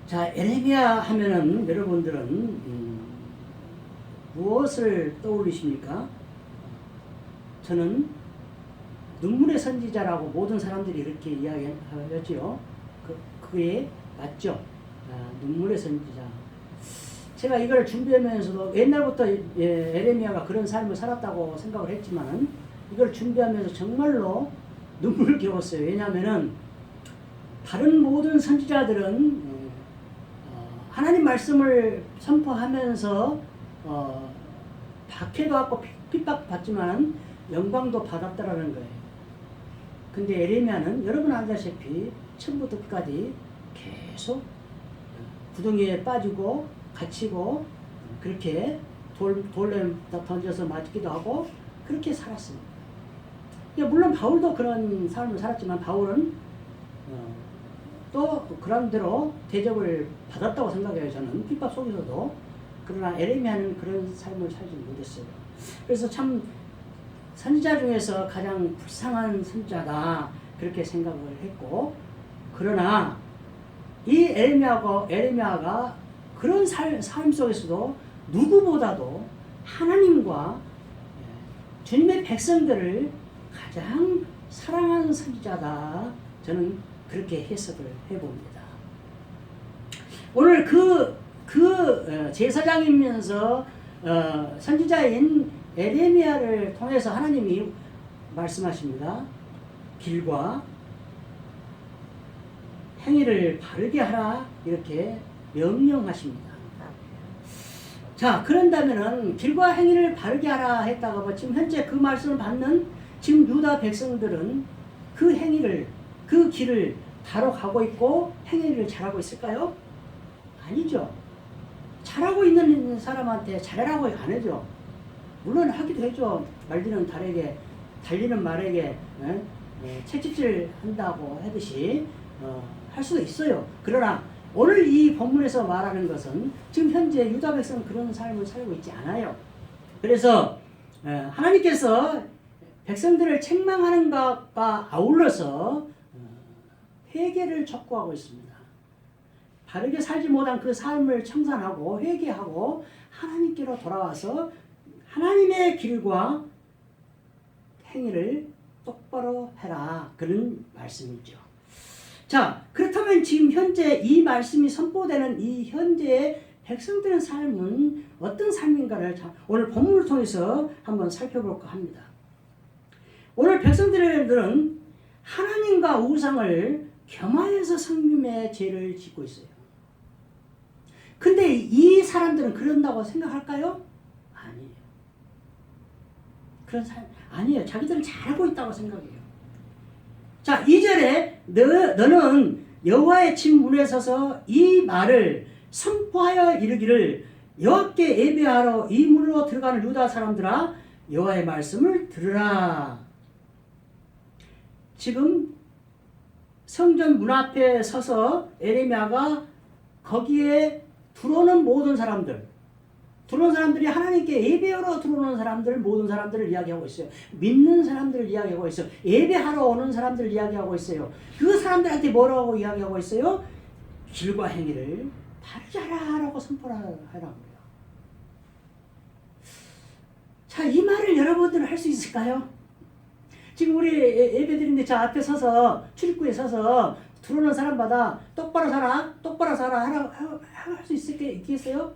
자, 에레미야 하면은 여러분들은 무엇을 떠올리십니까? 저는 눈물의 선지자라고 모든 사람들이 이렇게 이야기하죠. 그게 맞죠? 눈물의 선지자. 제가 이걸 준비하면서도 옛날부터 에레미야가 그런 삶을 살았다고 생각을 했지만은 이걸 준비하면서 정말로 눈물겨웠어요. 왜냐하면은 다른 모든 선지자들은 하나님 말씀을 선포하면서 박해도 받고 핍박받지만 영광도 받았다라는 거예요. 근데 에레미야는 여러분 알다시피 처음부터 끝까지 계속 구덩이에 빠지고 갇히고 그렇게 돌에 던져서 맞기도 하고 그렇게 살았습니다. 물론 바울도 그런 삶을 살았지만 바울은 또 그런 대로 대접을 받았다고 생각해요. 저는 핍박 속에서도. 그러나 에레미야는 그런 삶을 살지 못했어요. 그래서 참 선지자 중에서 가장 불쌍한 선지자다 그렇게 생각을 했고, 그러나 이 에레미야가 그런 삶 속에서도 누구보다도 하나님과 주님의 백성들을 가장 사랑하는 선지자다. 저는 그렇게 해석을 해봅니다. 오늘 제사장이면서 선지자인 에레미야를 통해서 하나님이 말씀하십니다. 길과 행위를 바르게 하라 이렇게 명령하십니다. 자, 그런다면은 길과 행위를 바르게 하라 했다가 지금 현재 그 말씀을 받는 지금 유다 백성들은 그 행위를 그 길을 바로 가고 있고 행위를 잘하고 있을까요? 아니죠. 잘하고 있는 사람한테 잘하라고 안 해죠. 물론 하기도 해죠. 말리는 달에게 달리는 말에게 채찍질 한다고 하듯이 할 수도 있어요. 그러나 오늘 이 본문에서 말하는 것은 지금 현재 유다 백성은 그런 삶을 살고 있지 않아요. 그래서 하나님께서 백성들을 책망하는 것과 아울러서 회개를 촉구하고 있습니다. 바르게 살지 못한 그 삶을 청산하고 회개하고 하나님께로 돌아와서 하나님의 길과 행위를 똑바로 해라. 그런 말씀이죠. 자, 그렇다면 지금 현재 이 말씀이 선포되는 이 현재의 백성들의 삶은 어떤 삶인가를 오늘 본문을 통해서 한번 살펴볼까 합니다. 오늘 백성들은 하나님과 우상을 겸하여서 성김의 죄를 짓고 있어요. 근데 이 사람들은 그런다고 생각할까요? 아니에요. 그런 사람 아니에요. 자기들은 잘하고 있다고 생각해요. 자, 2절에 너는 여호와의 집 문에 서서 이 말을 선포하여 이르기를 여호와께 예배하러 이 문으로 들어가는 유다 사람들아 여호와의 말씀을 들으라. 지금 성전 문 앞에 서서 에레미야가 거기에 들어오는 모든 사람들이 하나님께 예배하러 들어오는 사람들, 모든 사람들을 이야기하고 있어요. 믿는 사람들을 이야기하고 있어요. 예배하러 오는 사람들을 이야기하고 있어요. 그 사람들한테 뭐라고 이야기하고 있어요? 길과 행위를 바르게 하라고 선포하라고요. 자, 이 말을 여러분들은 할 수 있을까요? 지금 우리 예배드리는데 저 앞에 서서 출입구에 서서 들어오는 사람마다 똑바로 살아 할 수 있겠어요?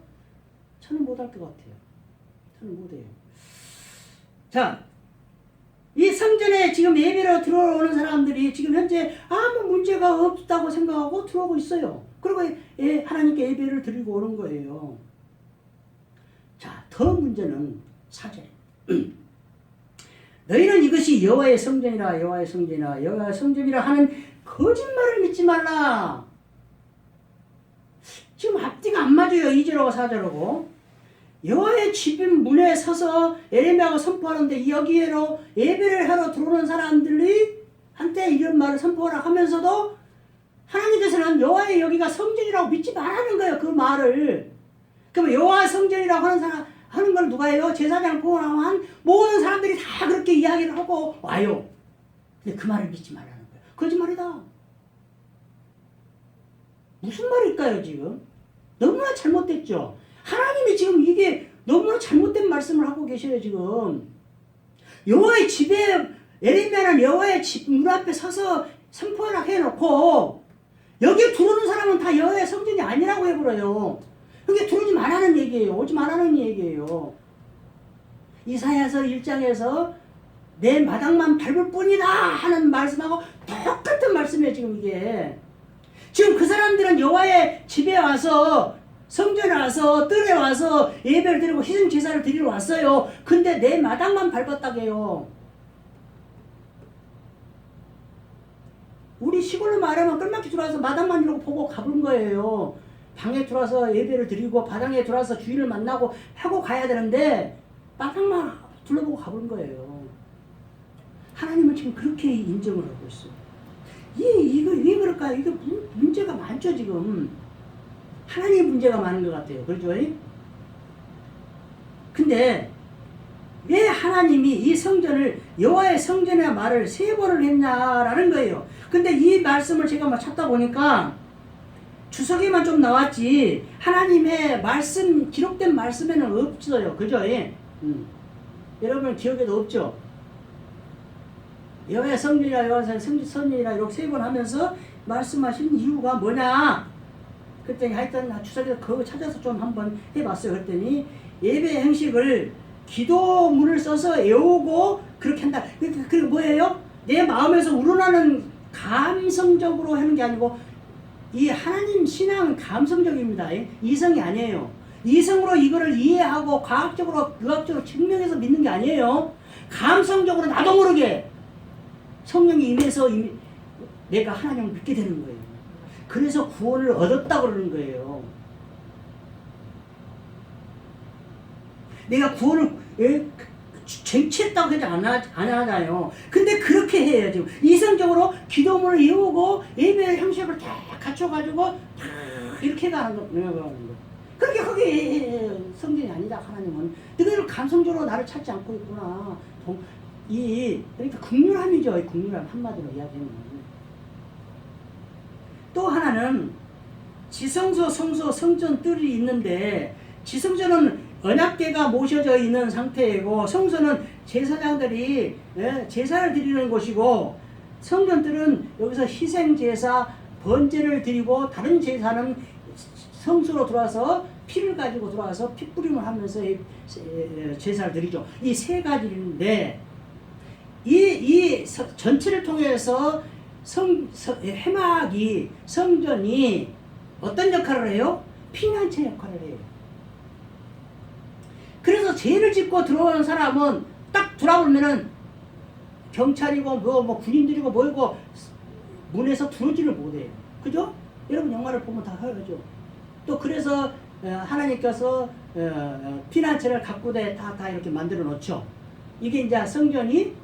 저는 못할 것 같아요. 저는 못해요. 자, 이 성전에 지금 예배로 들어오는 사람들이 지금 현재 아무 문제가 없다고 생각하고 들어오고 있어요. 그리고 하나님께 예배를 드리고 오는 거예요. 자, 더 문제는 4절. 너희는 이것이 여호와의 성전이라 하는 거짓말을 믿지 말라. 지금 앞뒤가 안 맞아요. 2절하고 4절하고. 여호와의 집 문에 서서 에레미야가 선포하는데 여기에로 예배를 하러 들어오는 사람들이 한때 이런 말을 선포하라 하면서도 하나님께서는 여호와의 여기가 성전이라고 믿지 말라는 거예요. 그 말을. 그럼 여호와 성전이라고 하는 걸 누가 해요? 제사장 포함한 모든 사람들이 다 그렇게 이야기를 하고 와요. 근데 그 말을 믿지 말라는 거예요. 거짓말이다. 무슨 말일까요, 지금? 너무나 잘못됐죠. 하나님이 지금 이게 너무나 잘못된 말씀을 하고 계셔요, 지금. 여호와의 집에, 예레미야는 여호와의 집 문 앞에 서서 선포를 해놓고, 여기 들어오는 사람은 다 여호와의 성전이 아니라고 해버려요. 그게 들어오지 말라는 얘기예요. 오지 말라는 얘기예요. 이사야서 1장에서 내 마당만 밟을 뿐이다 하는 말씀하고 똑같은 말씀이에요, 지금 이게. 지금 그 사람들은 여호와의 집에 와서, 성전에 와서, 뜰에 와서 예배를 드리고 희생 제사를 드리러 왔어요. 근데 내 마당만 밟았다고 해요. 우리 시골로 말하면 끌막히 들어와서 마당만 이러고 보고 가본 거예요. 방에 들어와서 예배를 드리고 바닥에 들어와서 주인을 만나고 하고 가야 되는데 마당만 둘러보고 가본 거예요. 하나님은 지금 그렇게 인정을 하고 있어요. 이거 왜 그럴까요? 이게 문제가 많죠, 지금. 하나님의 문제가 많은 것 같아요. 그렇죠? 근데 왜 하나님이 이 성전을, 여호와의 성전의 말을 3번을 했냐라는 거예요. 근데 이 말씀을 제가 막 찾다 보니까 주석에만 좀 나왔지 하나님의 말씀, 기록된 말씀에는 없어요. 그죠? 여러분 기억에도 없죠? 여호와의 성전이라 여호와의 성전이라 이렇게 3번 하면서 말씀하신 이유가 뭐냐? 그랬더니 하여튼 주석에서 그거 찾아서 좀 한번 해봤어요. 그랬더니 예배 형식을 기도문을 써서 외우고 그렇게 한다. 그게 뭐예요? 내 마음에서 우러나는 감성적으로 하는 게 아니고, 이 하나님 신앙은 감성적입니다. 이성이 아니에요. 이성으로 이거를 이해하고 과학적으로, 의학적으로 증명해서 믿는 게 아니에요. 감성적으로 나도 모르게 성령이 임해서 내가 하나님을 믿게 되는 거예요. 그래서 구원을 얻었다고 그러는 거예요. 내가 구원을 쟁취했다고 하지 안 하잖아요. 근데 그렇게 해요, 지금. 이성적으로 기도문을 외우고 예배 형식을 다 갖춰가지고 이렇게 가는 거. 그렇게 그게 성전이 아니다, 하나님은. 너희들 감성적으로 나를 찾지 않고 있구나. 그러니까 긍휼함이죠, 긍휼함. 한마디로 이야기하면. 또 하나는 지성소, 성소, 성전 뜰이 있는데, 지성소는 언약궤가 모셔져 있는 상태이고, 성소는 제사장들이 제사를 드리는 곳이고, 성전들은 여기서 희생제사, 번제를 드리고, 다른 제사는 성소로 들어와서 피를 가지고 들어와서 피 뿌림을 하면서 제사를 드리죠. 이 3가지인데, 이 전체를 통해서 회막이, 성전이 어떤 역할을 해요? 피난처 역할을 해요. 그래서 죄를 짓고 들어오는 사람은 딱 돌아보면은 경찰이고 뭐 군인들이고 뭐이고 문에서 들어오지를 못해요. 그죠? 여러분 영화를 보면 다 알죠. 또 그래서 하나님께서 피난처를 각구대 다 이렇게 만들어 놓죠. 이게 이제 성전이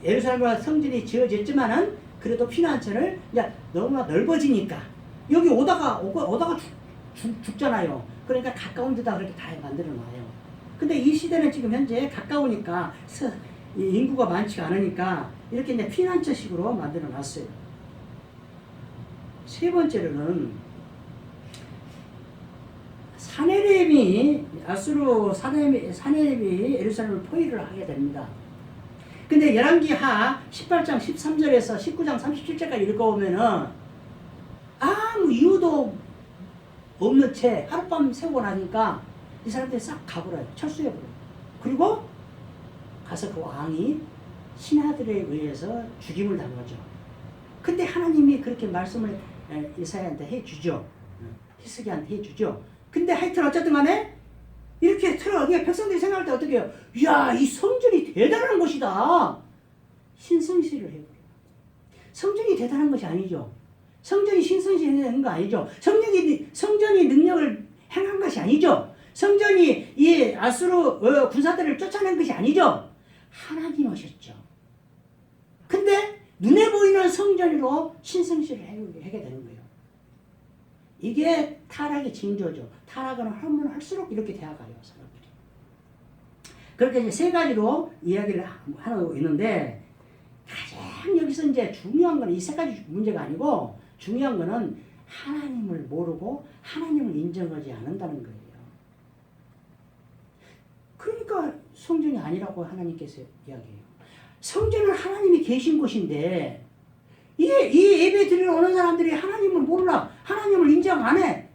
예루살렘과 성전이 지어졌지만은 그래도 피난처를 이제 너무나 넓어지니까 여기 오다가 죽잖아요. 그러니까 가까운 데다 그렇게 다 만들어 놔요. 근데 이 시대는 지금 현재 가까우니까 인구가 많지가 않으니까 이렇게 이제 피난처식으로 만들어 놨어요. 3번째로는 아수르 사네립이 예루살렘을 포위를 하게 됩니다. 근데 열왕기하 18장 13절에서 19장 37절까지 읽어보면은 아무 이유도 없는 채 하룻밤 새고 나니까 이 사람들이 싹 가버려요. 철수해버려요. 그리고 가서 그 왕이 신하들에 의해서 죽임을 당하죠. 근데 하나님이 그렇게 말씀을 이사야한테 해주죠. 히스기야한테 해주죠. 근데 하여튼 어쨌든 간에 이렇게 백성들이 생각할 때 어떻게 해요? 이야, 이 성전이 대단한 것이다. 신성시를 해버려요. 성전이 대단한 것이 아니죠. 성전이 신성시한 거 아니죠. 성전이 능력을 행한 것이 아니죠. 성전이 이 아수르 군사들을 쫓아낸 것이 아니죠. 하나님 오셨죠. 근데 눈에 보이는 성전으로 신성시를 하게 되는 거예요. 이게 타락의 징조죠. 타락은 하면 할수록 이렇게 되어가요, 사람들이. 그렇게 이제 3가지로 이야기를 하고 있는데, 가장 여기서 이제 중요한 거는 이 3가지 문제가 아니고, 중요한 거는 하나님을 모르고 하나님을 인정하지 않는다는 거예요. 그러니까 성전이 아니라고 하나님께서 이야기해요. 성전은 하나님이 계신 곳인데 이 예배 드리러 오는 사람들이 하나님을 몰라. 하나님을 인정 안 해.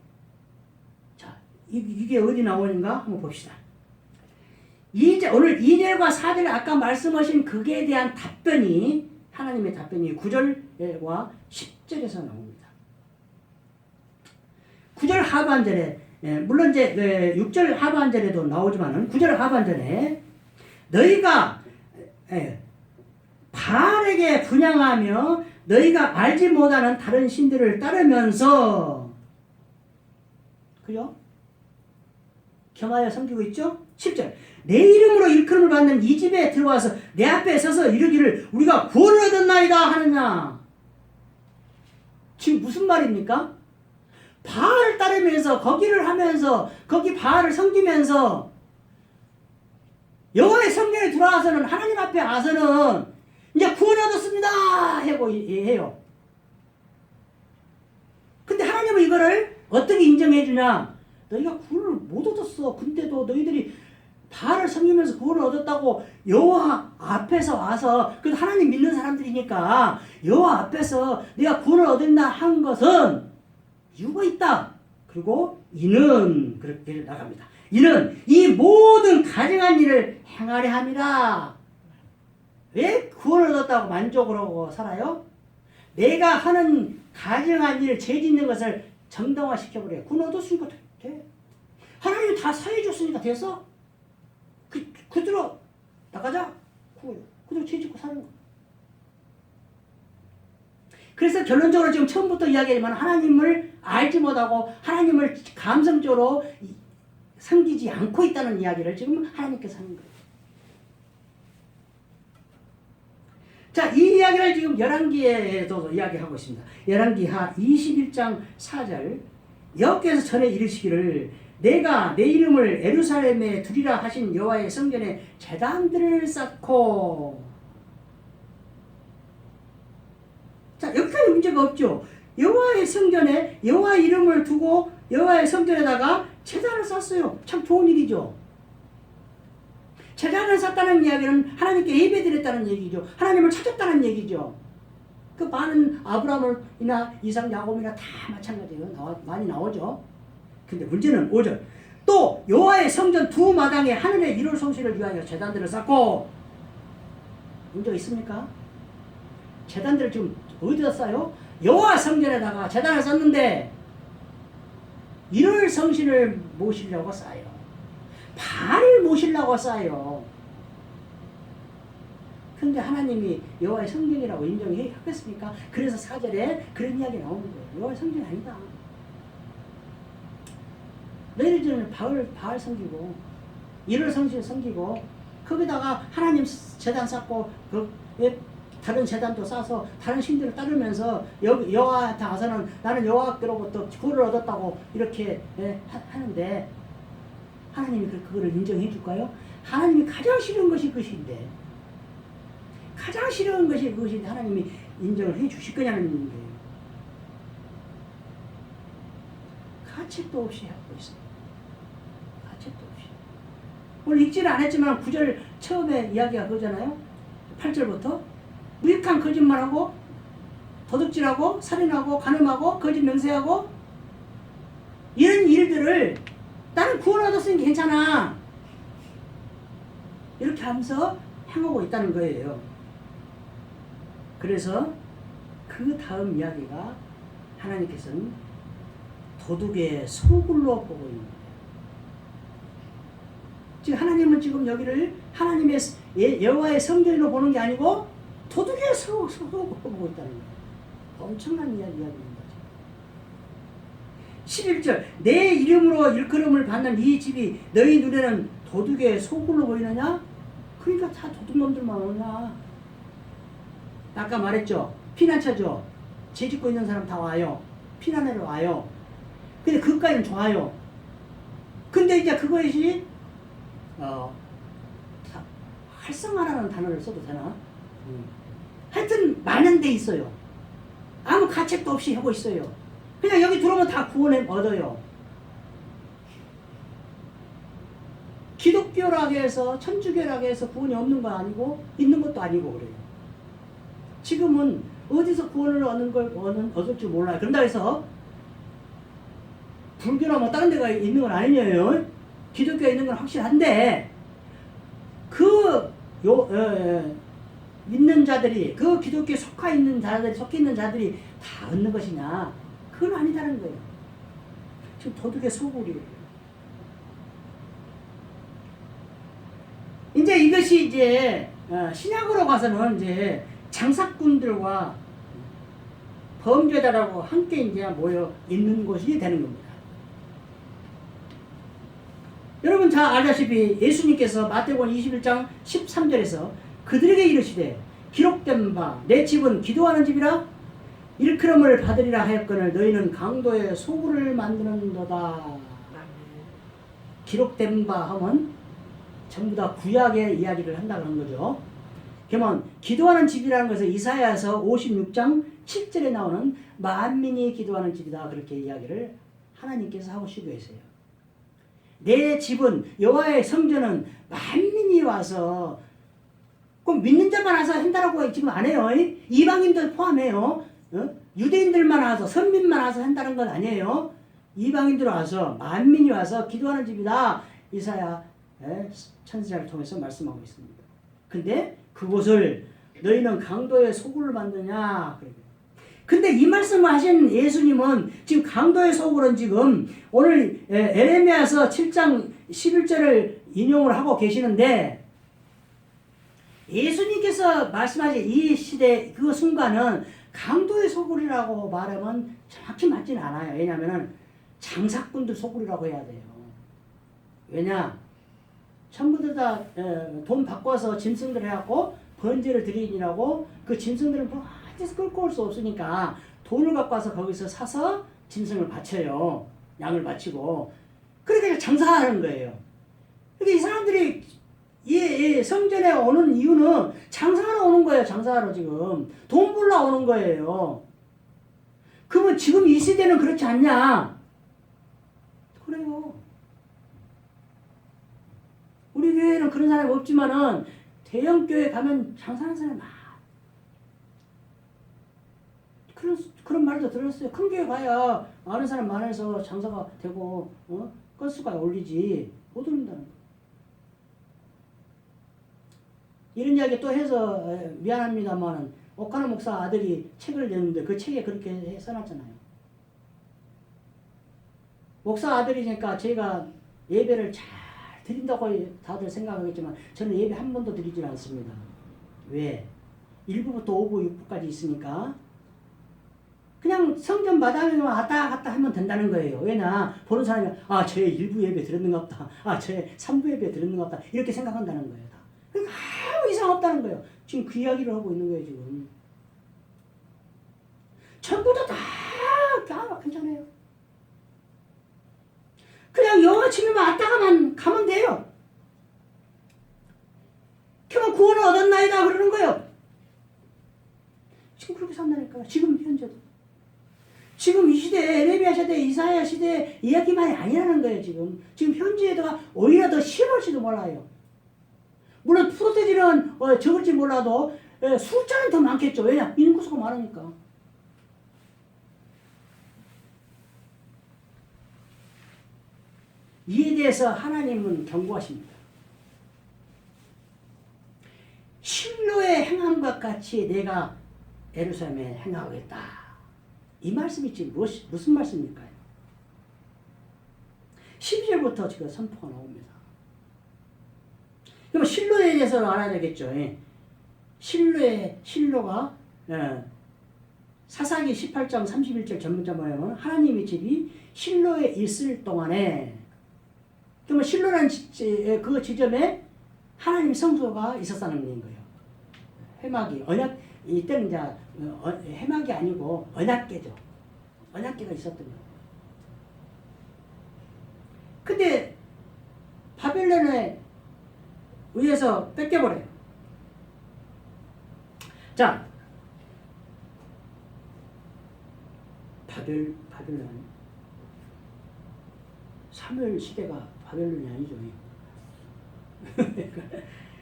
자, 이게 어디 나오는가 한번 봅시다. 오늘 2절과 4절 아까 말씀하신 그에 대한 답변이 하나님의 답변이 9절과 10절에서 나옵니다. 9절 하반절에 물론 이제 6절 하반절에도 나오지만은 9절 하반절에 너희가 바알에게 분향하며 너희가 알지 못하는 다른 신들을 따르면서 그죠? 겸하여 섬기고 있죠? 10절 내 이름으로 일컬음을 받는 이 집에 들어와서 내 앞에 서서 이르기를 우리가 구원을 얻었나이다 하느냐. 지금 무슨 말입니까? 바알을 따르면서 거기를 하면서 거기 바알을 섬기면서 여호와의 성전에 들어와서는 하나님 앞에 와서는 이제 구원 얻었습니다 하고 해요. 근데 하나님은 이거를 어떻게 인정해 주냐? 너희가 구원을 못 얻었어. 근데도 너희들이 바알을 섬기면서 구원을 얻었다고 여호와 앞에서 와서 그래도 하나님 믿는 사람들이니까 여호와 앞에서 내가 구원을 얻었나 한 것은 이유가 있다. 그리고 이는 그렇게 나갑니다. 이는 이 모든 가증한 일을 행하려 함이라. 왜 구원을 얻었다고 만족을 하고 살아요? 내가 하는 가증한 일, 죄 짓는 것을 정당화시켜버려요. 구원 얻었으니까 돼. 하나님이 다 사해줬으니까 돼서 그대로 나가자. 그대로 죄 짓고 사는 거. 그래서 결론적으로 지금 처음부터 이야기하지만 하나님을 알지 못하고 하나님을 감성적으로 섬기지 않고 있다는 이야기를 지금 하나님께서 하는 거예요. 자, 이 이야기를 지금 열왕기에도 이야기하고 있습니다. 열왕기하 21장 4절 여호와께서 전에 이르시기를 내가 내 이름을 예루살렘에 두리라 하신 여호와의 성전에 제단들을 쌓고 자, 여기까지 문제가 없죠. 여호와의 성전에 여호와 이름을 두고 여호와의 성전에다가 제단을 쌓았어요. 참 좋은 일이죠. 제단을 쌓았다는 이야기는 하나님께 예배드렸다는 얘기죠. 하나님을 찾았다는 얘기죠. 그 많은 아브라함이나 이삭, 야곱이나 다 마찬가지예요. 많이 나오죠. 근데 문제는 5절 또 여호와의 성전 두 마당에 하늘의 이룰 성실을 위하여 제단들을 쌓고 문제가 있습니까? 제단들을 지금 어디다 쌓아요? 여호와 성전에다가 제단을 쌓는데 이룰 성신을 모시려고 쌓아요. 바알을 모시려고 쌓아요. 근데 하나님이 여호와의 성전이라고 인정하겠습니까? 그래서 4절에 그런 이야기 나오는 거예요. 여호와의 성전이 아니다. 너희들 전에 바알 섬기고 이룰 성신 섬기고 거기다가 하나님 제단 쌓고 다른 제단도 쌓아서 다른 신들을 따르면서 여호와한테 와서는 나는 여호와께로부터 구원을 얻었다고 이렇게 하는데 하나님이 그거를 인정해 줄까요? 하나님이 가장 싫은 것이 그것인데 가장 싫은 것이 그것인데 하나님이 인정을 해 주실 거냐는 거예요. 가책도 없이 하고 있어요. 가책도 없이. 오늘 읽지는 않았지만 9절 처음에 이야기가 그거잖아요. 8절부터 무익한 거짓말하고 도둑질하고 살인하고 간음하고 거짓 맹세하고 이런 일들을 나는 구원 얻었으니 괜찮아 이렇게 하면서 행하고 있다는 거예요. 그래서 그 다음 이야기가 하나님께서는 도둑의 소굴로 보고 있는 거예요. 지금 하나님은 지금 여기를 하나님의 여호와의 성전으로 보는 게 아니고 도둑의 소굴로 보고 있다는 거예요. 엄청난 이야기입니다. 11절 내 이름으로 일컬음을 받는 이 집이 너희 눈에는 도둑의 소굴로 보이느냐? 그러니까 다 도둑놈들만 오냐. 아까 말했죠. 피난처죠. 죄 짓고 있는 사람 다 와요. 피난하러 와요. 근데 그것까지는 좋아요. 근데 이제 그것이 활성화라는 단어를 써도 되나? 하여튼 많은 데 있어요. 아무 가책도 없이 하고 있어요. 그냥 여기 들어오면 다 구원을 얻어요. 기독교라고 해서 천주교라고 해서 구원이 없는 건 아니고 있는 것도 아니고 그래요. 지금은 어디서 구원을 얻을지 몰라요. 그런다 해서 불교나 뭐 다른 데가 있는 건 아니에요. 기독교에 있는 건 확실한데 믿는 자들이 그 기독교에 속해 있는 자들이 다 얻는 것이냐? 그건 아니다는 거예요. 지금 도둑의 소굴이에요. 이제 이것이 이제 신약으로 가서는 이제 장사꾼들과 범죄자라고 함께 이제 모여 있는 곳이 되는 겁니다. 여러분 잘 알다시피 예수님께서 마태복음 21장 13절에서 그들에게 이르시되 기록된 바 내 집은 기도하는 집이라 일컬음을 받으리라 하였거늘 너희는 강도의 소굴을 만드는도다. 기록된 바 하면 전부 다 구약의 이야기를 한다고 하는 거죠. 그러면 기도하는 집이라는 것은 이사야서 56장 7절에 나오는 만민이 기도하는 집이다. 그렇게 이야기를 하나님께서 하고 싶어 계세요. 내 집은 여호와의 성전은 만민이 와서 꼭 믿는 자만 와서 한다라고 지금 안 해요. 이방인들 포함해요. 유대인들만 와서 선민만 와서 한다는 건 아니에요. 이방인들 와서 만민이 와서 기도하는 집이다. 이사야 천사를 통해서 말씀하고 있습니다. 근데 그곳을 너희는 강도의 소굴을 만드냐. 근데 이 말씀을 하신 예수님은 지금 강도의 소굴은 지금 오늘 에레미야서 7장 11절을 인용을 하고 계시는데 예수님께서 말씀하신 이 시대 그 순간은 강도의 소굴이라고 말하면 정확히 맞지는 않아요. 왜냐하면 장사꾼들 소굴이라고 해야 돼요. 왜냐? 전부 다 돈 바꿔서 짐승들 해갖고 번제를 드리느라고 그 짐승들은 뭐 어디서 끌고 올 수 없으니까 돈을 갖고 와서 거기서 사서 짐승을 바쳐요. 양을 바치고. 그러니까 장사하는 거예요. 그러니까 이 사람들이 이 성전에 오는 이유는 장사하러 오는 거예요. 장사하러 지금. 돈 벌러 오는 거예요. 그러면 지금 이 시대는 그렇지 않냐? 그래요. 우리 교회는 그런 사람이 없지만은 대형교회 가면 장사하는 사람이 많아. 그런 말도 들었어요. 큰 교회 가야 아는 사람 많아서 장사가 되고 건수가 올리지 못 올린다는 거. 이런 이야기 또 해서 미안합니다만은 옥하는 목사 아들이 책을 냈는데 그 책에 그렇게 써놨잖아요. 목사 아들이니까 제가 예배를 잘 드린다고 다들 생각하겠지만 저는 예배 한 번도 드리지 않습니다. 왜? 1부부터 5부, 6부까지 있으니까 그냥 성전 마당에만 왔다 갔다 하면 된다는 거예요. 왜냐? 보는 사람이 쟤 1부 예배 드렸는가 보다. 쟤 3부 예배 드렸는가 보다. 이렇게 생각한다는 거예요. 다. 그러니까 아무 이상 없다는 거예요. 지금 그 이야기를 하고 있는 거예요. 지금. 전부 다 괜찮아요. 그냥 영화 치면 왔다가만 가면 돼요. 그러면 구원을 얻었나이다 그러는 거예요. 지금 그렇게 산다니까요. 지금 현재도. 지금 이 시대, 에레미야 시대, 이사야 시대 이야기만이 아니라는 거예요. 지금 현재에다가 오히려 더 심할지도 몰라요. 물론 프로테지는 적을지 몰라도 숫자는 더 많겠죠. 왜냐? 인구수가 많으니까. 이에 대해서 하나님은 경고하십니다. 실로의 행함과 같이 내가 예루살렘에 행하겠다. 이 말씀이 지금 무슨 말씀일까요? 12절부터 지금 선포가 나옵니다. 그럼 실로에 대해서 알아야 되겠죠. 실로가 사사기 18장 31절 전문자 모양은 하나님의 집이 실로에 있을 동안에 그러면 실로라는 그 지점에 하나님 성소가 있었다는 거예요. 회막이 언약 이때는 이제 회막이 아니고 언약궤죠. 언약궤가 있었던 거예요. 근데 바벨론에 의해서 뺏겨버려요. 자, 바벨론. 사무엘 시대가 바벨론이 아니죠.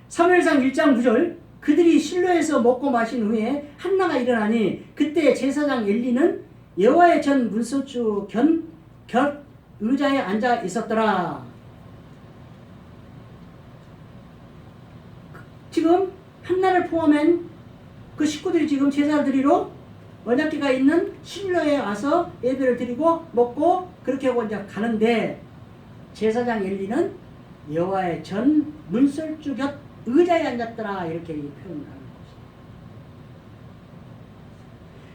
사무엘상 1장 9절 그들이 실로에서 먹고 마신 후에 한나가 일어나니 그때 제사장 엘리는 여호와의 전 문설주 곁 의자에 앉아 있었더라. 지금 한나를 포함한 그 식구들이 지금 제사를 드리러 언약궤가 있는 실로에 와서 예배를 드리고 먹고 그렇게 하고 이제 가는데 제사장 엘리는 여호와의 전 문설주 곁 의자에 앉았더라 이렇게 표현을 하는 것이죠.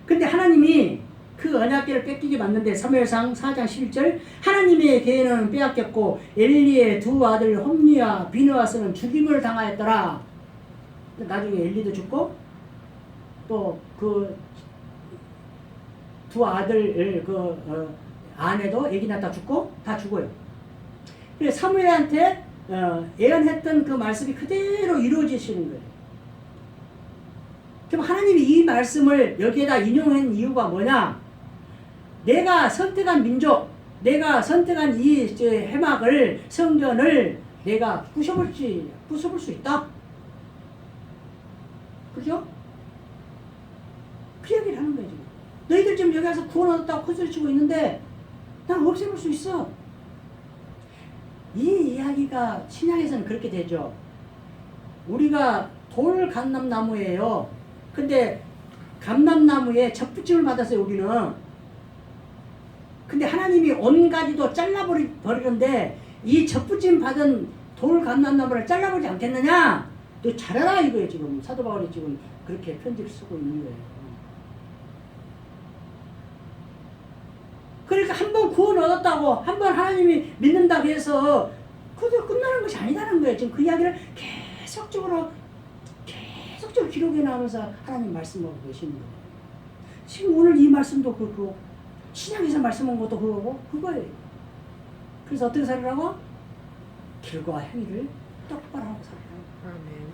근데 하나님이 그 언약궤를 뺏기게 만드는데 사무엘상 4장 11절 하나님의 계회는 빼앗겼고 엘리의 두 아들 홈리와 비느하스는 죽임을 당하였더라. 나중에 엘리도 죽고 또 그 두 아들 아내도 애기 낳다 죽고 다 죽어요. 그래서 사무엘한테 예언했던 그 말씀이 그대로 이루어지시는 거예요. 그럼 하나님이 이 말씀을 여기에다 인용한 이유가 뭐냐? 내가 선택한 민족, 내가 선택한 이 해막을 성전을 내가 부숴볼 수 있다. 그죠? 그 얘기를 하는 거예요. 지금. 너희들 지금 여기 와서 구원 얻었다고 콧소리치고 있는데 난 없애볼 수 있어. 이 이야기가 신약에서는 그렇게 되죠. 우리가 돌 감람나무예요. 근데 감람나무에 접붙임을 받았어요. 우리는. 근데 하나님이 온 가지도 잘라버리는데 이 접붙임 받은 돌 감람나무를 잘라버리지 않겠느냐? 너 잘해라 이거예요. 지금 사도 바울이 지금 그렇게 편지를 쓰고 있는 거예요. 그러니까 한 번 구원 얻었다고 한 번 하나님이 믿는다고 해서 그것도 끝나는 것이 아니다는 거예요. 지금 그 이야기를 계속적으로 기록해 나오면서 하나님 말씀하고 계시는 거예요. 지금 오늘 이 말씀도 그렇고 신약에서 말씀한 것도 그거예요. 그래서 어떻게 살으라고? 길과 행위를 똑바로 하고 살으라고. 아멘.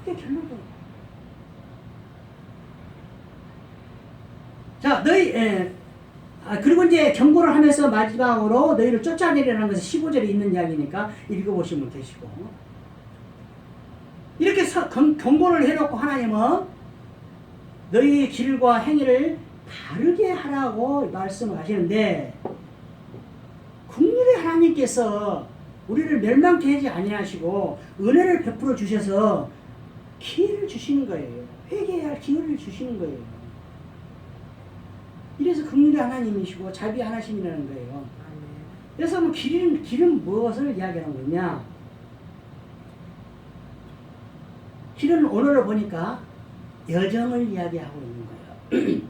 그게 결론이에요. 자, 그리고 이제 경고를 하면서 마지막으로 너희를 쫓아내리라는 것은 15절에 있는 이야기니까 읽어보시면 되시고. 이렇게 경고를 해놓고 하나님은 너희 길과 행위를 바르게 하라고 말씀을 하시는데 국률의 하나님께서 우리를 멸망케 하지 아니하시고 은혜를 베풀어 주셔서 기회를 주시는 거예요. 회개해야 할 기회를 주시는 거예요. 이래서 긍휼의 하나님이시고 자비하나심이라는 거예요. 그래서 뭐 길은 무엇을 이야기하는 거냐? 길은 오늘을 보니까 여정을 이야기하고 있는 거예요.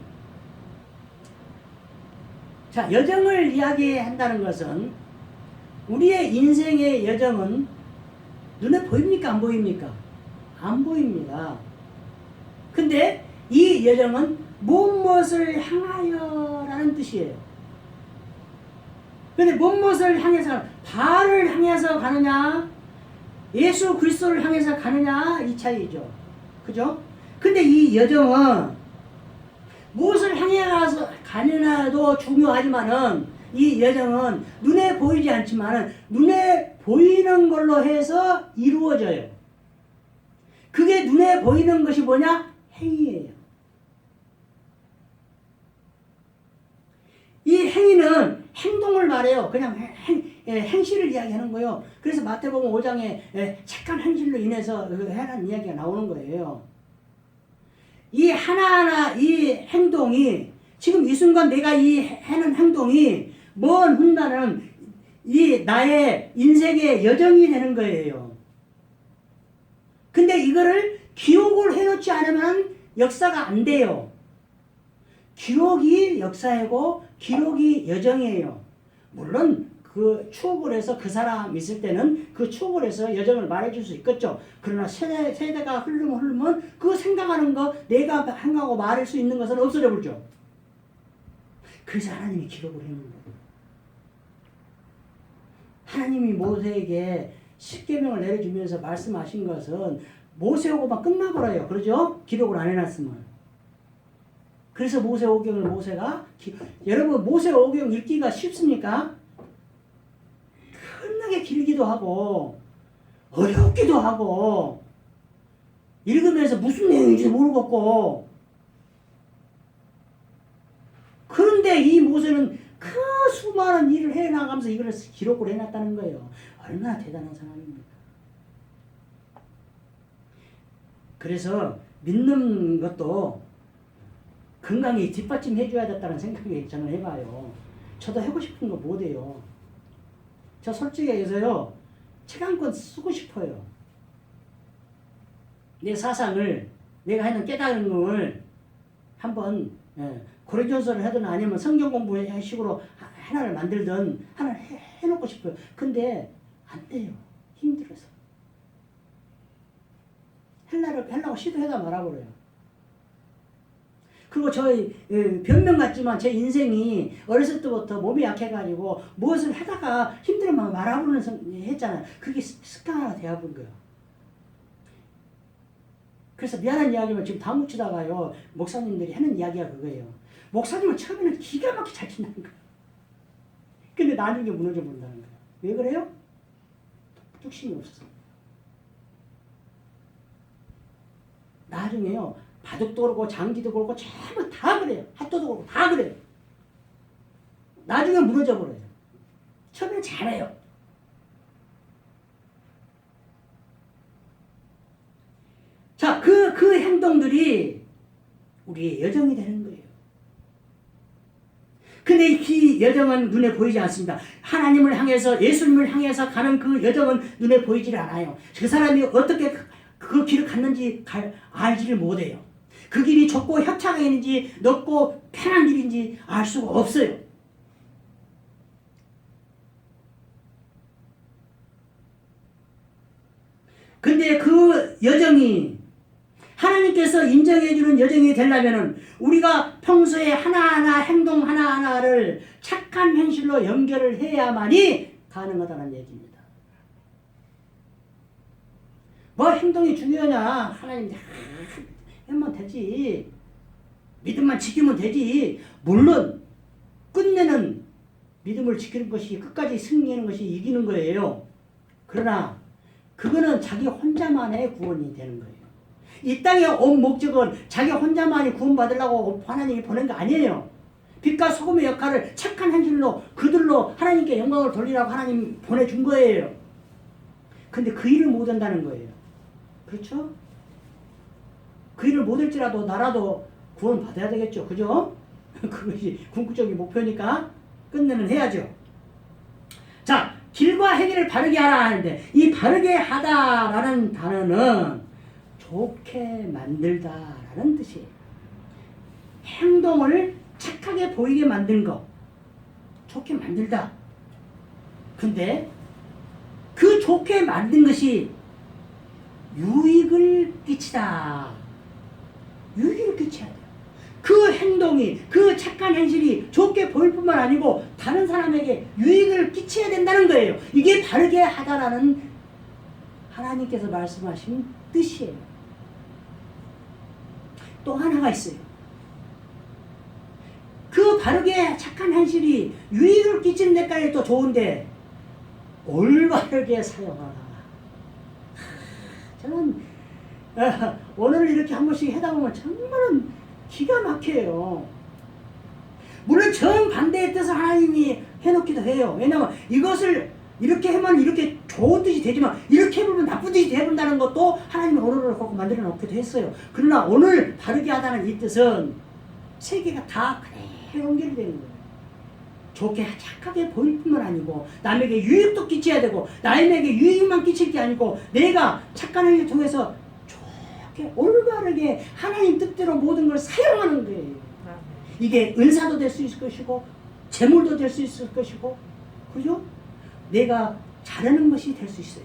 자, 여정을 이야기한다는 것은 우리의 인생의 여정은 눈에 보입니까? 안 보입니까? 안 보입니다. 근데 이 여정은 무엇을 향하여 라는 뜻이에요. 근데 무엇을 향해서 바를 향해서 가느냐 예수 그리스도를 향해서 가느냐 이 차이죠. 그죠? 근데 이 여정은 무엇을 향해 가서 가느냐도 중요하지만은 이 여정은 눈에 보이지 않지만은 눈에 보이는 걸로 해서 이루어져요. 그게 눈에 보이는 것이 뭐냐? 행위예요. 이 행위는 행동을 말해요. 그냥 행실을 이야기하는 거예요. 그래서 마태복음 5장에 착한 행실로 인해서 해라는 이야기가 나오는 거예요. 이 하나하나 이 행동이 지금 이 순간 내가 이 하는 행동이 먼 훗날은 이 나의 인생의 여정이 되는 거예요. 근데 이거를 기록을 해놓지 않으면 역사가 안 돼요. 기록이 역사이고 기록이 여정이에요. 물론 그 추억을 해서 그 사람 있을 때는 그 추억을 해서 여정을 말해줄 수 있겠죠. 그러나 세대가 흐르면 그 생각하는 거 내가 생각하고 말할 수 있는 것은 없어져 버리죠. 그래서 하나님이 기록을 해놓는 거예요. 하나님이 모세에게 십계명을 내려주면서 말씀하신 것은 모세하고만 끝나버려요. 그러죠? 기록을 안 해놨으면. 그래서 모세오경을 여러분 모세오경 읽기가 쉽습니까? 겁나게 길기도 하고 어렵기도 하고 읽으면서 무슨 내용인지 모르겠고 그런데 이 모세는 그 수많은 일을 해나가면서 이걸 기록을 해놨다는 거예요. 얼마나 대단한 사람입니까? 그래서 믿는 것도 건강히 뒷받침해 줘야 된다는 생각이 저는 해봐요. 저도 하고 싶은 거 못해요. 저 솔직히 해서요. 책 한 권 쓰고 싶어요. 내 사상을 내가 하는 깨달음을 한번 고려전설을 하든 아니면 성경 공부의 식으로 하나를 만들든 하나를 해놓고 싶어요. 근데 안 돼요. 힘들어서. 하려고 시도하다 말아버려요. 그리고 저희 변명 같지만 제 인생이 어렸을 때부터 몸이 약해가지고 무엇을 하다가 힘들면 말아버리는 했잖아요. 그게 습관화가 되어버린 거예요. 그래서 미안한 이야기만 지금 다 묻히다가요. 목사님들이 하는 이야기가 그거예요. 목사님은 처음에는 기가 막히게 잘 친다는 거예요. 근데 나중에 무너져 버린다는 거예요. 왜 그래요? 뚝심이 없어서. 나중에요. 바둑도 그렇고 장기도 그렇고 전부 다 그래요. 핫도도 그렇고 다 그래요. 나중에 무너져 버려요. 처음에는 잘해요. 자, 그 행동들이 우리의 여정이 되는 거예요. 근데 이 여정은 눈에 보이지 않습니다. 하나님을 향해서 예수님을 향해서 가는 그 여정은 눈에 보이질 않아요. 그 사람이 어떻게 그 길을 갔는지 알지를 못해요. 그 길이 좁고 협착이 있는지 넓고 편한 길인지 알 수가 없어요. 근데 그 여정이 하나님께서 인정해주는 여정이 되려면 우리가 평소에 하나하나 행동 하나하나를 착한 현실로 연결을 해야만이 가능하다는 얘기입니다. 뭐 행동이 중요하냐? 하나님 하면 되지. 믿음만 지키면 되지. 물론 끝내는 믿음을 지키는 것이 끝까지 승리하는 것이 이기는 거예요. 그러나 그거는 자기 혼자만의 구원이 되는 거예요. 이 땅에 온 목적은 자기 혼자만이 구원받으려고 하나님이 보낸 거 아니에요. 빛과 소금의 역할을 착한 현실로 그들로 하나님께 영광을 돌리라고 하나님 보내준 거예요. 근데 그 일을 못 한다는 거예요. 그렇죠? 그 일을 못할지라도 나라도 구원 받아야 되겠죠. 그죠? 그것이 궁극적인 목표니까 끝내는 해야죠. 자, 길과 행위를 바르게 하라 하는데 이 바르게 하다라는 단어는 좋게 만들다라는 뜻이에요. 행동을 착하게 보이게 만든 거. 좋게 만들다. 근데 그 좋게 만든 것이 유익을 끼치다. 유익을 끼쳐야 돼요. 그 행동이, 그 착한 현실이 좋게 보일 뿐만 아니고 다른 사람에게 유익을 끼쳐야 된다는 거예요. 이게 바르게 하다라는 하나님께서 말씀하신 뜻이에요. 또 하나가 있어요. 그 바르게 착한 현실이 유익을 끼치는 데까지 또 좋은데 올바르게 사용하라. 저는 오늘 이렇게 한 번씩 하다 보면 정말은 기가 막혀요. 물론 정반대의 뜻을 하나님이 해놓기도 해요. 왜냐하면 이것을 이렇게 하면 이렇게 좋은 뜻이 되지만 이렇게 해보면 나쁜 뜻이 되어본다는 것도 하나님이 오늘을 갖고 만들어 놓기도 했어요. 그러나 오늘 바르게 하다는 이 뜻은 세 개가 다 그대로 연결이 되는 거예요. 좋게 착하게 보일 뿐만 아니고 남에게 유익도 끼쳐야 되고 남에게 유익만 끼칠 게 아니고 내가 착한 행위를 통해서 좋게 올바르게 하나님 뜻대로 모든 걸 사용하는 거예요. 이게 은사도 될 수 있을 것이고 재물도 될 수 있을 것이고 그죠? 내가 잘하는 것이 될 수 있어요.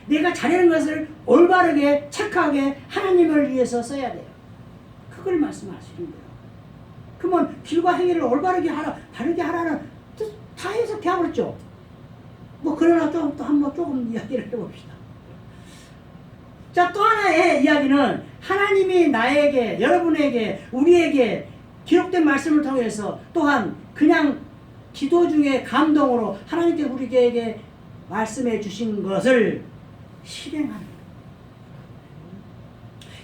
내가 잘하는 것을 올바르게 착하게 하나님을 위해서 써야 돼요. 그걸 말씀하시는 거예요. 그러면 길과 행위를 올바르게 하라, 바르게 하라는 뜻 다 해석해버렸죠. 뭐 그러나 또 한번 조금 이야기를 해봅시다. 자, 또 하나의 이야기는 하나님이 나에게, 여러분에게, 우리에게 기록된 말씀을 통해서 또한 그냥 기도 중에 감동으로 하나님께 우리에게 말씀해 주신 것을 실행하는 거예요.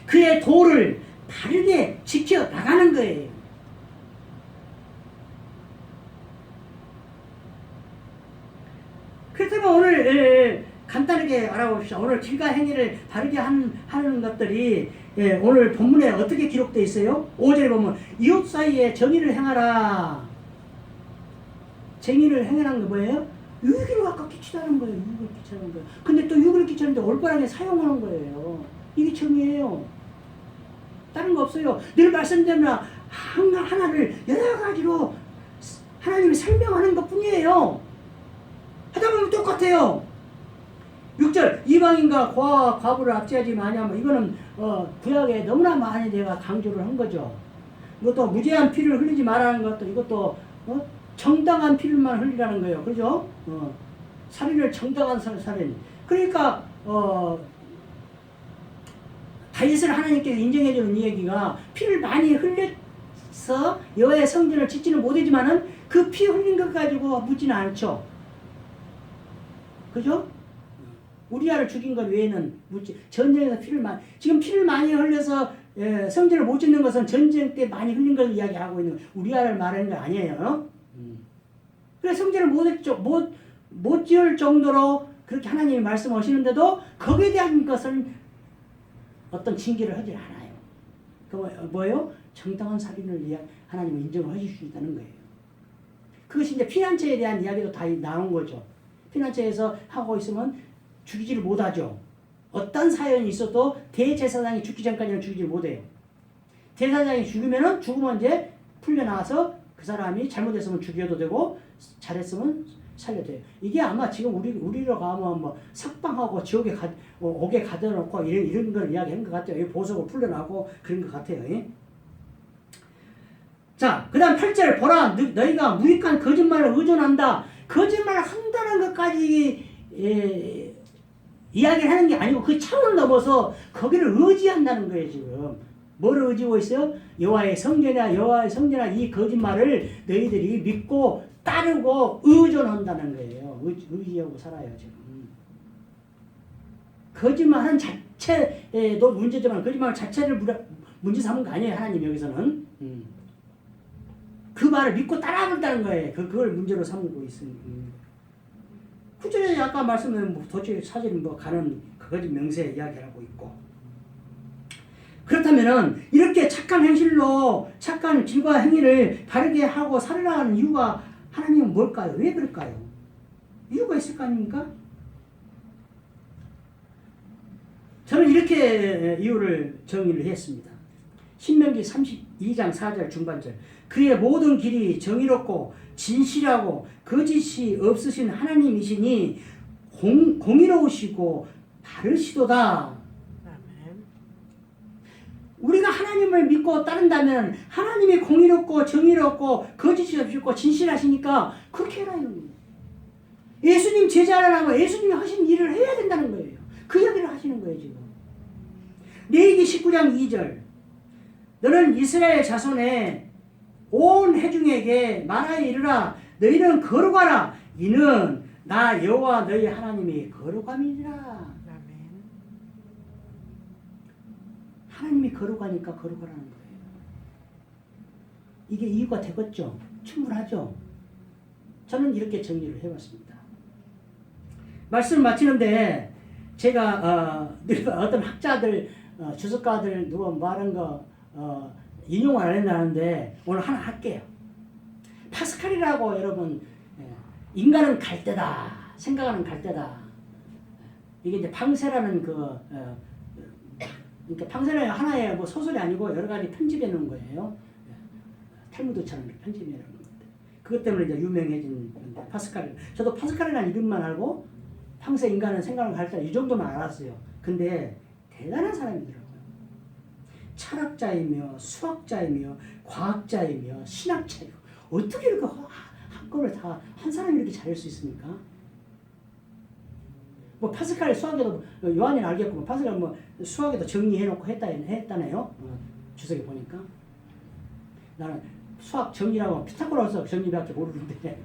그의 도를 바르게 지켜 나가는 거예요. 그렇다면 오늘 간단하게 알아봅시다. 오늘 길과 행위를 바르게 하는 것들이 오늘 본문에 어떻게 기록되어 있어요? 5절에 보면 이웃 사이에 정의를 행하라. 정의를 행하는 거 뭐예요? 유익을 갖고 끼치라는 거예요. 유익을 끼치라는 거예요. 근데 또 유익을 끼치는데 올바르게 사용하는 거예요. 이게 정의예요. 다른 거 없어요. 늘 말씀드리나 하나를 여러 가지로 하나님이 설명하는 것 뿐이에요. 하다 보면 똑같아요. 6절 이방인과 과부를 압제하지 마냐면 이거는 구약에 너무나 많이 내가 강조를 한 거죠. 이것도 무죄한 피를 흘리지 말라는 것도 이것도 정당한 피를만 흘리라는 거예요. 그죠? 살인을 정당한 살인. 그러니까 다윗을 하나님께서 인정해주는 이 얘기가 피를 많이 흘려서 여호와의 성전을 짓지는 못하지만은 그 피 흘린 것 가지고 묻지는 않죠. 그죠? 우리아를 죽인 것 외에는 묻지. 전쟁에서 지금 피를 많이 흘려서 성전을 못 짓는 것은 전쟁 때 많이 흘린 걸 이야기하고 있는 우리아를 말하는 거 아니에요. 그래서 성전을 못 지을 정도로 그렇게 하나님이 말씀하시는데도 거기에 대한 것을 어떤 징계를 하지 않아요. 그 뭐예요? 정당한 살인을 하나님은 인정을 해줄 수 있다는 거예요. 그것이 이제 피난처에 대한 이야기도 다 나온 거죠. 피난처에서 하고 있으면 죽이지를 못하죠. 어떤 사연이 있어도 대제사장이 죽기 전까지는 죽이지를 못해요. 대제사장이 죽으면 이제 풀려나와서 그 사람이 잘못했으면 죽여도 되고 잘했으면 살려도 돼요. 이게 아마 지금 우리로 가면 뭐 석방하고 지옥에 옥에 가둬놓고 이런 걸 이야기한 것 같아요. 보석을 풀려나고 그런 것 같아요. 자, 그 다음 8절 보라 너희가 무익한 거짓말을 의존한다. 거짓말을 한다는 것까지 이야기를 하는 게 아니고 그 차원을 넘어서 거기를 의지한다는 거예요. 지금 뭐를 의지하고 있어요? 여호와의 성전이나 이 거짓말을 너희들이 믿고 따르고 의존한다는 거예요. 의지하고 살아요. 지금 거짓말은 자체도 문제지만 거짓말 자체를 문제 삼은 거 아니에요. 하나님 여기서는 그 말을 믿고 따라간다는 거예요. 그걸 문제로 삼고 있습니다. 구절에 아까 말씀드린 도저히 사실은 가는 그거지 명세 이야기를 하고 있고. 그렇다면은 이렇게 착한 행실로 착한 길과 행위를 바르게 하고 살아가는 이유가 하나님은 뭘까요? 왜 그럴까요? 이유가 있을 거 아닙니까? 저는 이렇게 이유를 정의를 했습니다. 신명기 32장 4절 중반절 그의 모든 길이 정의롭고 진실하고 거짓이 없으신 하나님이시니 공의로우시고 바르시도다. 우리가 하나님을 믿고 따른다면 하나님이 공의롭고 정의롭고 거짓이 없고 진실하시니까 그렇게 해라는 예수님 제자라면 예수님이 하신 일을 해야 된다는 거예요. 그 이야기를 하시는 거예요. 지금 레위기 19장 2절 너는 이스라엘 자손의 온 회중에게 말하여 이르라 너희는 거룩하라 이는 나 여호와 너희 하나님이 거룩함이니라. 하나님이 거룩하니까 거룩하라는 거예요. 이게 이유가 되겠죠? 충분하죠? 저는 이렇게 정리를 해봤습니다. 말씀을 마치는데 제가 어떤 학자들 주석가들 누가 말한 거 인용을 안 했나는데 오늘 하나 할게요. 파스칼이라고 여러분 인간은 갈대다 생각하는 갈대다 이게 이제 방세라는 그러니까 방세는 하나의 소설이 아니고 여러 가지 편집해 놓은 거예요. 탈무드처럼 편집해 놓은 건데 그것 때문에 이제 유명해진 건데 파스칼. 저도 파스칼이라는 이름만 알고 방세 인간은 생각을 갈대다 이 정도만 알았어요. 근데 대단한 사람이더라고요. 철학자이며 수학자이며 과학자이며 신학자이고 어떻게 이렇게 한꺼번에 다 한 사람이 이렇게 잘할 수 있습니까? 뭐 파스칼 수학에도 요한이는 알겠고 뭐 파스칼 뭐 수학에도 정리해놓고 했다네요. 주석에 보니까 나는 수학 정리라고 피타고라스 정리밖에 모르는데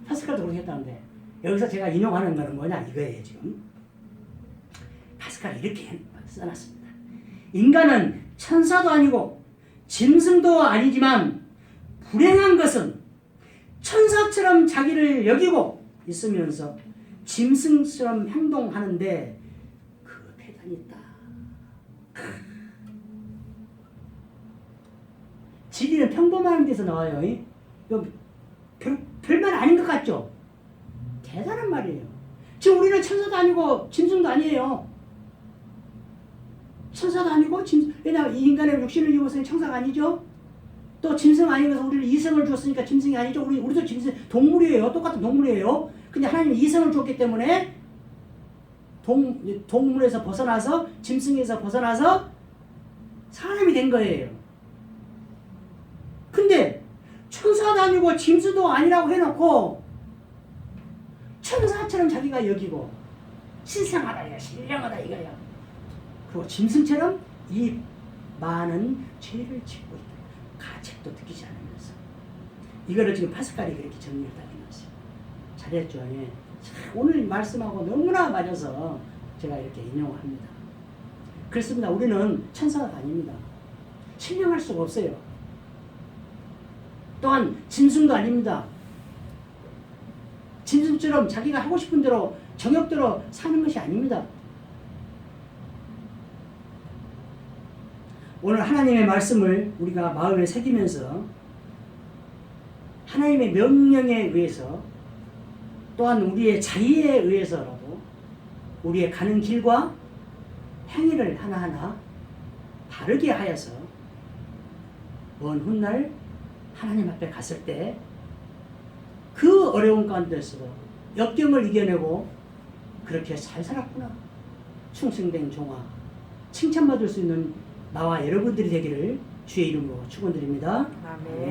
파스칼도 그렇게 했다는데 여기서 제가 인용하는 거는 뭐냐 이거예요 지금. 파스칼이 이렇게 써놨습니다. 인간은 천사도 아니고 짐승도 아니지만 불행한 것은 천사처럼 자기를 여기고 있으면서 짐승처럼 행동하는데 그 대단히 있다. 진리는 평범한 데서 나와요. 별말 아닌 것 같죠? 대단한 말이에요. 지금 우리는 천사도 아니고 짐승도 아니에요. 천사도 아니고 왜냐하면 이 인간의 육신을 입었으니 천사가 아니죠. 또 짐승 아니면서 우리를 이성을 줬으니까 짐승이 아니죠. 우리도 짐승 동물이에요. 똑같은 동물이에요. 근데 하나님이 이성을 줬기 때문에 동물에서 벗어나서 짐승에서 벗어나서 사람이 된 거예요. 근데 천사도 아니고 짐승도 아니라고 해놓고 천사처럼 자기가 여기고 신성하다 이거야. 신령하다 이거야. 그리고 짐승처럼 이 많은 죄를 짓고 있다. 가책도 느끼지 않으면서 이거를 지금 파스칼이 그렇게 정리했다 이거지. 잘했죠. 예. 오늘 말씀하고 너무나 맞아서 제가 이렇게 인용합니다. 그렇습니다. 우리는 천사가 아닙니다. 신령할 수가 없어요. 또한 짐승도 아닙니다. 짐승처럼 자기가 하고 싶은 대로 정욕대로 사는 것이 아닙니다. 오늘 하나님의 말씀을 우리가 마음에 새기면서 하나님의 명령에 의해서 또한 우리의 자의에 의해서라도 우리의 가는 길과 행위를 하나하나 바르게 하여서 먼 훗날 하나님 앞에 갔을 때 그 어려운 가운데서도 역경을 이겨내고 그렇게 잘 살았구나. 충성된 종아. 칭찬받을 수 있는 나와 여러분들이 되기를 주의 이름으로 축원드립니다. 아멘.